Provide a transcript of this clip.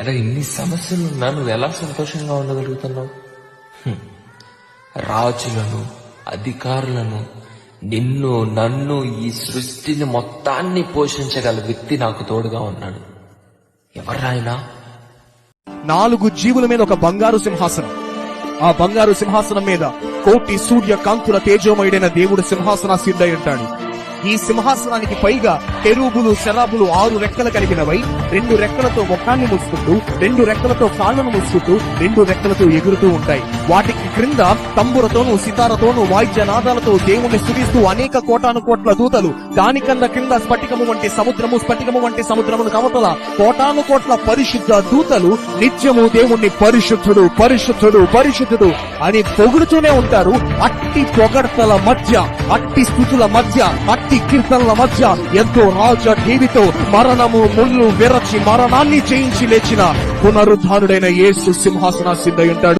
ఎలా ఇన్ని సమస్యలు ఉన్నా నువ్వు ఎలా సంతోషంగా ఉండగలుగుతున్నావు? రాజులను, అధికారులను, నిన్ను, నన్ను, ఈ సృష్టిని మొత్తాన్ని పోషించగల వ్యక్తి నాకు తోడుగా ఉన్నాడు. ఎవరాయనా? 4 జీవుల మీద ఒక బంగారు సింహాసనం. ఆ బంగారు సింహాసనం మీద కోటి సూర్య కాంతుల తేజోమయుడైన దేవుడు సింహాసనాసీనుడై ఉంటాడు. ఈ సింహాసనానికి పైగా కెరూబులు, శరాబులు 6 రెక్కలు కలిగినవై 2 రెక్కలతో ముఖాన్ని మూసుకుంటూ, 2 రెక్కలతో కాళ్లను మూసుకుంటూ, 2 రెక్కలతో ఎగురుతూ ఉంటాయి. వాటికి క్రింద తంబురతోనూ, సితారతోనూ, వాయిద్యనాదాలతో దేవుణ్ణి స్తుతిస్తూ అనేక కోటాను కోట్ల దూతలు, దానికన్నా కింద స్ఫటికము వంటి సముద్రమును కవతల కోటాను కోట్ల పరిశుద్ధ దూతలు నిత్యము దేవుణ్ణి పరిశుద్ధుడు, పరిశుద్ధుడు, పరిశుద్ధుడు అని పొగుడుతూనే ఉంటారు. అట్టి పొగడ్తల మధ్య, అట్టి స్తుతుల మధ్య, అట్టి కీర్తనల మధ్య ఎంతో రాజ టీవితో మరణము ముళ్ళు విరచి మరణాన్ని జయించి లేచిన పునరుద్ధానుడైన యేసు సింహాసనాసీనుడై ఉంటాడు.